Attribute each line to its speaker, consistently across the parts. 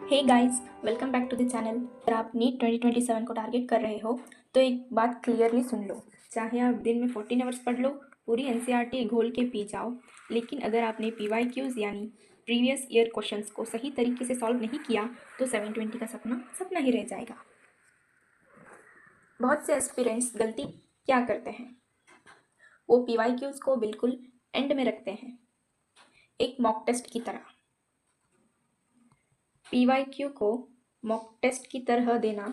Speaker 1: Hey guys, welcome back to the channel. अगर आप NEET 2027 को टारगेट कर रहे हो तो एक बात क्लियरली सुन लो। चाहे आप दिन में 14 आवर्स पढ़ लो, पूरी एनसीईआरटी घोल के पी जाओ, लेकिन अगर आपने पीवाईक्यूज यानी प्रीवियस ईयर क्वेश्चंस को सही तरीके से सॉल्व नहीं किया तो 720 का सपना सपना ही रह जाएगा। बहुत से एस्पिरेंट्स गलती क्या करते हैं, वो पीवाईक्यूज को बिल्कुल एंड में रखते हैं, एक मॉक टेस्ट की तरह। पीवाईक्यू को मॉक टेस्ट की तरह देना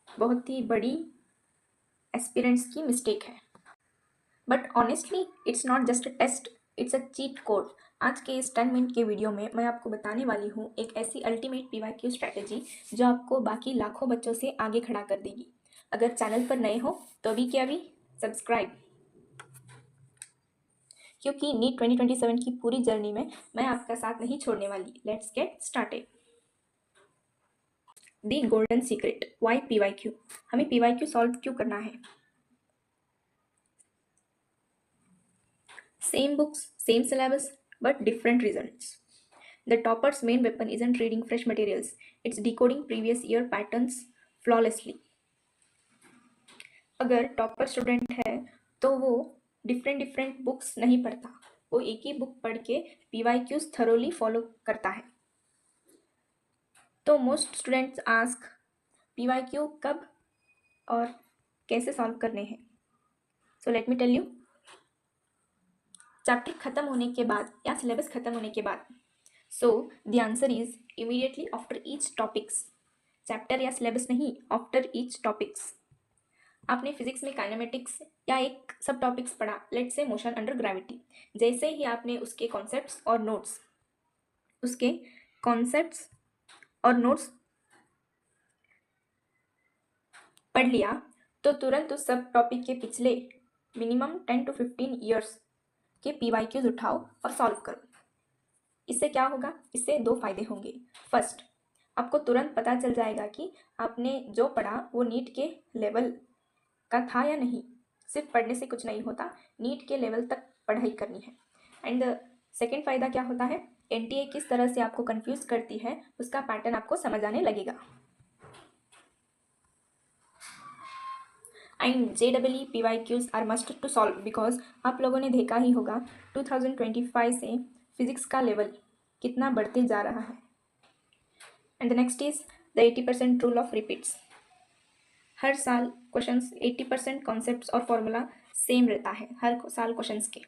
Speaker 1: बहुत ही बड़ी एस्पिरेंट्स की मिस्टेक है। But honestly it's not just a test, it's a cheat code. आज के इस 10 मिनट के वीडियो में मैं आपको बताने वाली हूँ एक ऐसी अल्टीमेट पीवाईक्यू स्ट्रैटेजी जो आपको बाकी लाखों बच्चों से आगे खड़ा कर देगी। अगर चैनल पर नए हो तो अभी के अभी सब्सक्राइब, क्योंकि नीट 2027 की पूरी जर्नी में मैं आपका साथ नहीं छोड़ने वाली। Let's get started. The golden secret, why PYQ. हमें पीवाईक्यू सॉल्व क्यों करना है? Same books, same syllabus, but different results. The topper's main weapon isn't reading fresh materials, it's decoding previous year patterns flawlessly. अगर topper student है तो वो different books नहीं पढ़ता, वो एक ही बुक पढ़ के पीवाईक्यूज थरोली फॉलो करता है। तो मोस्ट स्टूडेंट्स आस्क पीवाईक्यू कब और कैसे सॉल्व करने हैं। So let me tell you. Chapter खत्म होने के बाद या सिलेबस खत्म होने के बाद, so the answer is immediately after each topics. Chapter या सिलेबस नहीं, आफ्टर ईच टॉपिक्स। आपने फिजिक्स में काइनेमेटिक्स या एक सब टॉपिक्स पढ़ा, let's say motion under gravity. जैसे ही आपने उसके कॉन्सेप्ट्स और नोट्स पढ़ लिया तो तुरंत उस सब टॉपिक के पिछले मिनिमम 10 to 15 ईयर्स के पीवाईक्यूज उठाओ और सॉल्व करो। इससे क्या होगा? इससे दो फायदे होंगे। फर्स्ट, आपको तुरंत पता चल जाएगा कि आपने जो पढ़ा वो नीट के लेवल का था या नहीं। सिर्फ पढ़ने से कुछ नहीं होता, नीट के लेवल तक पढ़ाई करनी है। एंड सेकेंड फ़ायदा क्या होता है? एनटीए किस तरह से आपको कंफ्यूज करती है उसका पैटर्न आपको समझ आने लगेगा। And JEE PYQs are must to solve because आप लोगों ने देखा ही होगा 2025 से फिजिक्स का लेवल कितना बढ़ते जा रहा है। And the next is the 80% rule of repeats. हर साल क्वेश्चंस 80% कॉन्सेप्ट्स और फॉर्मूला सेम रहता है हर साल क्वेश्चंस के।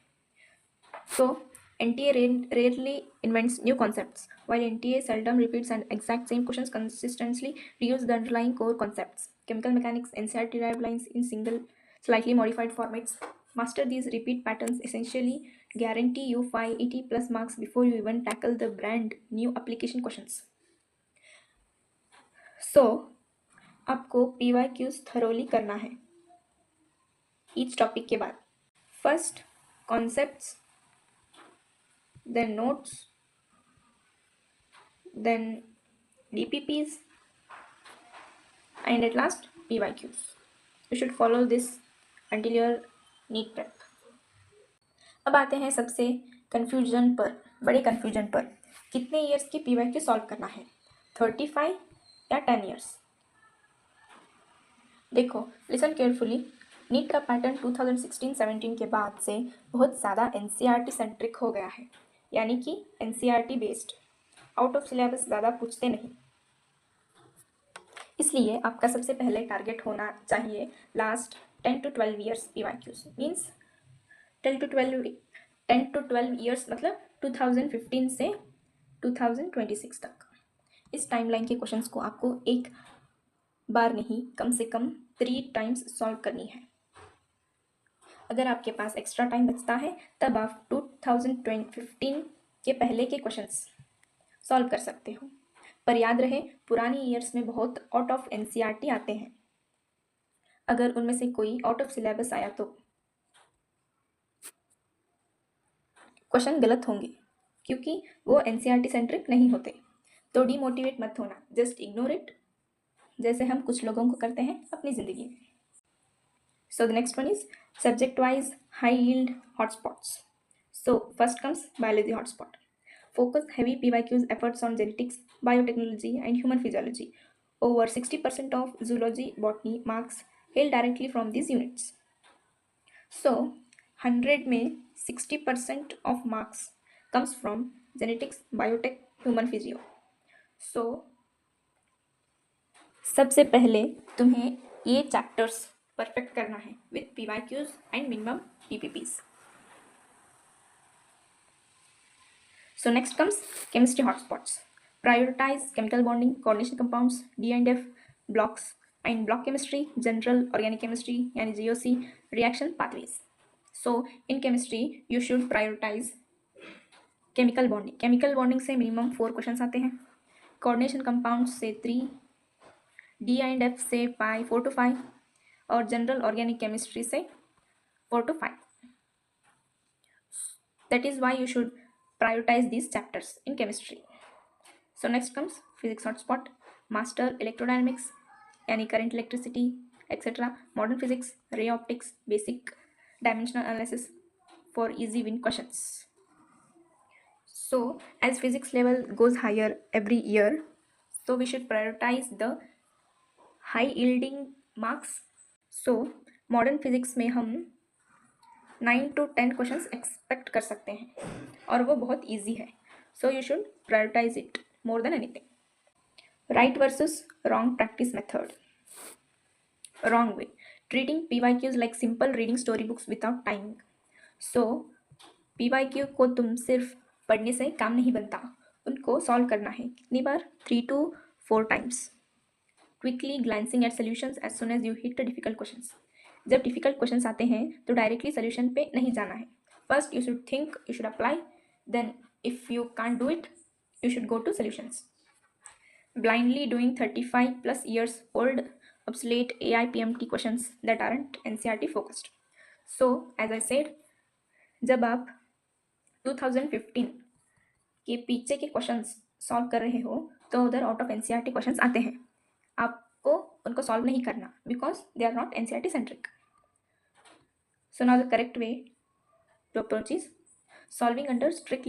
Speaker 1: So NTA rarely invents new concepts, while NTA seldom repeats and exact same questions consistently reuse the underlying core concepts. Chemical mechanics NCERT derived lines in single, slightly modified formats. Master these repeat patterns essentially guarantee you 580 plus marks before you even tackle the brand new application questions. So आपको PYQs thoroughly करना है each topic के बाद। First concepts, then notes, then DPPs, and at last PYQs. You should follow this until your NEET prep. अब आते हैं सबसे confusion पर, बड़े कन्फ्यूजन पर। कितने ईयर्स की PYQ सॉल्व करना है, 35 या 10 ईयर्स? देखो, लिसन केयरफुली। नीट का पैटर्न 2016-17 के बाद से बहुत ज़्यादा NCERT सेंट्रिक हो गया है, यानी कि NCERT based, out of syllabus ज़्यादा पूछते नहीं। इसलिए आपका सबसे पहले टारगेट होना चाहिए last 10 to 12 years PYQs। Means 10 to 12 years मतलब 2015 से 2026 तक। इस टाइमलाइन के क्वेश्चंस को आपको एक बार नहीं, कम से कम 3 टाइम्स सॉल्व करनी है। अगर आपके पास एक्स्ट्रा टाइम बचता है तब आप 2015 के पहले के क्वेश्चंस सॉल्व कर सकते हो। पर याद रहे, पुरानी ईयर्स में बहुत आउट ऑफ NCERT आते हैं। अगर उनमें से कोई आउट ऑफ सिलेबस आया तो क्वेश्चन गलत होंगे, क्योंकि वो NCERT सेंट्रिक नहीं होते। तो डीमोटिवेट मत होना, जस्ट इग्नोर इट, जैसे हम कुछ लोगों को करते हैं अपनी ज़िंदगी में। So the next one is subject wise high yield hotspots. So first comes biology hotspot. focus heavy PYQ's efforts on genetics, biotechnology, and human physiology. Over 60% of zoology botany marks hail directly from these units. So 100 में 60% of marks comes from genetics, biotech, human physio. So सबसे पहले तुम्हें ये chapters perfect करना है with PYQs and minimum PPPs. So next comes chemistry hotspots. Prioritize chemical bonding, coordination compounds, D&F, blocks, and block chemistry, general organic chemistry, and GOC reaction pathways. So in chemistry, you should prioritize chemical bonding. Chemical bonding से minimum 4 questions आते हैं. Coordination compounds से 3, D&F से 4 to 5, और general organic chemistry से 4 to 5. That is why you should prioritize these chapters in chemistry. So next comes physics hotspot, master electrodynamics, any current, electricity, etc., modern physics, ray optics, basic dimensional analysis for easy win questions. So as physics level goes higher every year, so we should prioritize the high yielding marks. So modern physics में हम 9 to 10 questions expect कर सकते हैं और वो बहुत easy है. So you should prioritise it more than anything. Right versus wrong practice method. Wrong way, treating PYQs like simple reading story books without timing. So PYQ को तुम सिर्फ पढ़ने से काम नहीं बनता, उनको सॉल्व करना है. कितनी बार? 3 to 4 times. Quickly glancing at solutions as soon as you hit the difficult questions. जब डिफिकल्ट क्वेश्चंस आते हैं तो डायरेक्टली सोल्यूशन पे नहीं जाना है. First you should think, you should apply, then if you can't do it you should go to solutions. Blindly doing 35+ years old obsolete AI PMT questions that aren't NCERT focused. So as I said, जब आप 2015 के पीछे के questions solve कर रहे हो तो उधर आउट ऑफ NCERT क्वेश्चंस आते हैं. आपको उनको सॉल्व नहीं करना because they are not NCERT centric. So now the correct way to approach is solving under strict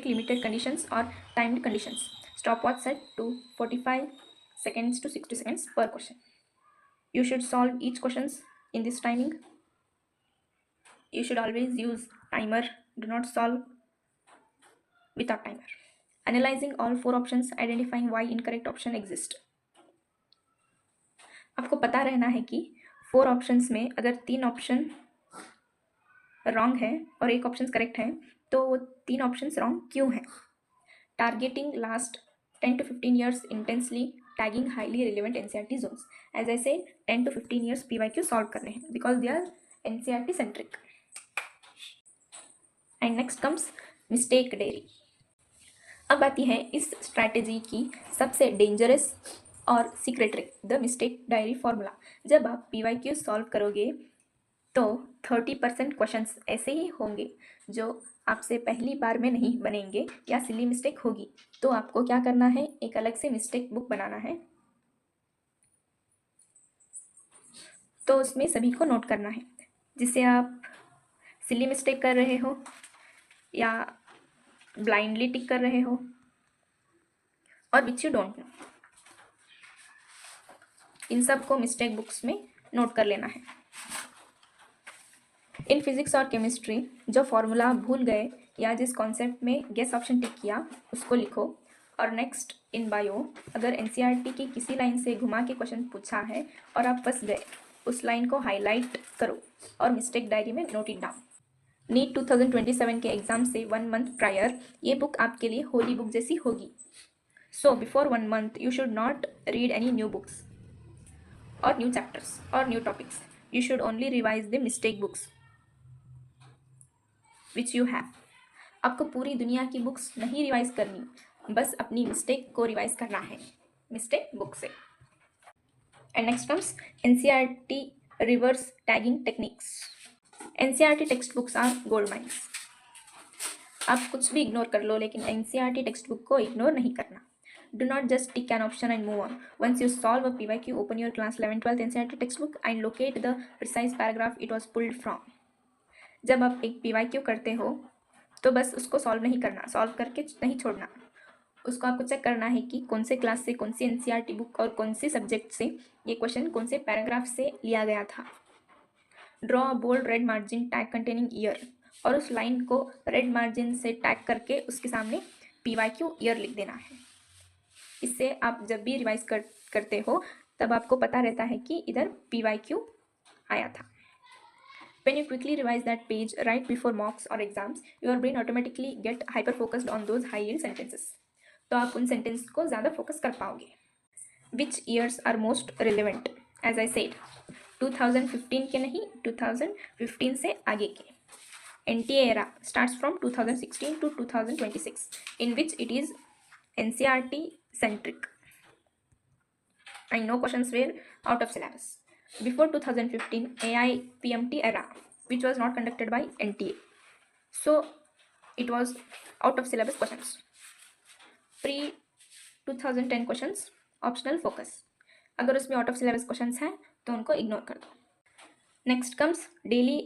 Speaker 1: limited conditions or timed conditions. Stopwatch set to 45 seconds to 60 seconds per question. You should solve each questions in this timing. You should always use timer. Do not solve without timer. Analyzing all 4 options, identifying why incorrect option exist. आपको पता रहना है कि 4 options में अगर 3 option wrong है और 1 option correct है तो वो 3 ऑप्शंस रॉन्ग क्यों हैं. Targeting last 10 to 15 years intensely, tagging highly relevant NCERT zones. As I said, 10 to 15 years PYQ solve करने हैं because they are NCERT centric. And next comes mistake diary. अब आती है इस स्ट्रैटेजी की सबसे डेंजरस और secret trick, the mistake diary formula. जब आप PYQ सॉल्व करोगे तो 30% क्वेश्चंस ऐसे ही होंगे जो आपसे पहली बार में नहीं बनेंगे या सिली मिस्टेक होगी. तो आपको क्या करना है, एक अलग से मिस्टेक बुक बनाना है. तो उसमें सभी को नोट करना है जिससे आप सिली मिस्टेक कर रहे हो या ब्लाइंडली टिक कर रहे हो और विच यू डोंट नो. इन सब को मिस्टेक बुक्स में नोट कर लेना है. इन फिजिक्स और केमिस्ट्री जो फॉर्मूला भूल गए या जिस कॉन्सेप्ट में गेस ऑप्शन टिक किया उसको लिखो. और नेक्स्ट इन बायो, अगर NCERT की किसी लाइन से घुमा के क्वेश्चन पूछा है और आप फंस गए, उस लाइन को हाईलाइट करो और मिस्टेक डायरी में नोट इट डाउन. नीट 2027 के एग्जाम से 1 month प्रायर ये बुक आपके लिए होली बुक जैसी होगी. So before 1 month you should not read any new books और न्यू चैप्टर्स और new topics. You should only revise the mistake books which you have. आपको पूरी दुनिया की बुक्स नहीं रिवाइज करनी, बस अपनी मिस्टेक को रिवाइज करना है मिस्टेक बुक से. And next comes NCERT reverse tagging techniques. NCERT text books are gold mines. आप कुछ भी इग्नोर कर लो लेकिन NCERT टेक्स्ट बुक को इग्नोर नहीं करना. Do not just tick an option and move on. Once you solve a PYQ, open your class 11-12 NCERT textbook and locate the precise paragraph it was pulled from. जब आप एक PYQ करते हो तो बस उसको सॉल्व नहीं करना, सॉल्व करके नहीं छोड़ना, उसको आपको चेक करना है कि कौन से क्लास से, कौन सी एनसीईआरटी बुक और कौन से सब्जेक्ट से ये क्वेश्चन कौन से पैराग्राफ से लिया गया था। Draw a bold red margin tag containing year, और उस लाइन को रेड मार्जिन से टैग करके उसके सामने PYQ ईयर लिख देना है। इससे आप जब भी रिवाइज करते हो तब आपको पता रहता है कि इधर PYQ आया था। When you quickly revise that page right before mocks or exams, your brain automatically get hyper focused on those high yield sentences. तो आप उन सेंटेंस को ज़्यादा फोकस कर पाओगे। Which years are most relevant? As I said, 2015 के नहीं, 2015 से आगे के। NTA era starts from 2016 to 2026, in which it is NCERT centric and no questions were out of syllabus. Before 2015, AIPMT era, which was not conducted by NTA, so it was out of syllabus questions. Pre 2010 questions optional focus, अगर उसमें out of syllabus questions हैं तो उनको ignore कर दो। Next comes daily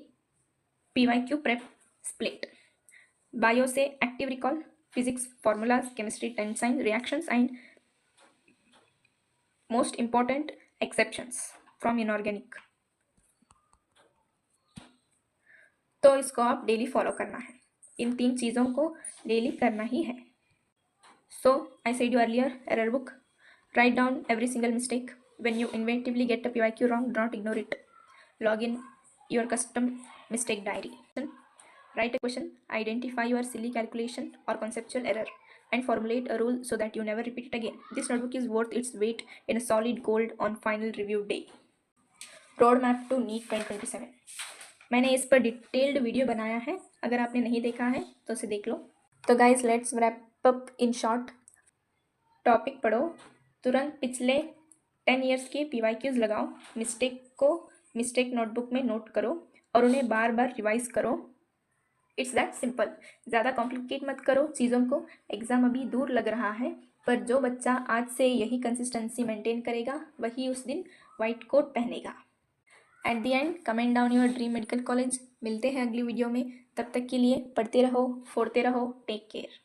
Speaker 1: PYQ prep split. Bio से active recall, physics formulas, chemistry tense science reactions and most important exceptions from inorganic. तो इसको आप डेली फॉलो करना है, इन 3 चीज़ों को डेली करना ही है। So I said you earlier, error book, right down every single mistake. When you inevitably get a PYQ wrong, do not ignore it. Log in your custom mistake diary. Write a question, identify your silly calculation or conceptual error, and formulate a rule so that you never repeat it again. This notebook is worth its weight in a solid gold on final review day. Roadmap to NEET 2027. मैंने इस पर detailed video बनाया है, अगर आपने नहीं देखा है तो उसे देख लो। तो guys let's wrap up in short. Topic पढ़ो, तुरंत पिछले 10 ईयर्स के PYQs लगाओ, मिस्टेक नोटबुक में नोट करो और उन्हें बार बार रिवाइज करो। इट्स दैट सिंपल, ज़्यादा कॉम्प्लिकेट मत करो चीज़ों को। एग्ज़ाम अभी दूर लग रहा है, पर जो बच्चा आज से यही कंसिस्टेंसी मेंटेन करेगा वही उस दिन वाइट कोट पहनेगा। At the end comment down your dream medical college. मिलते हैं अगली वीडियो में, तब तक के लिए पढ़ते रहो, फोड़ते रहो, टेक केयर।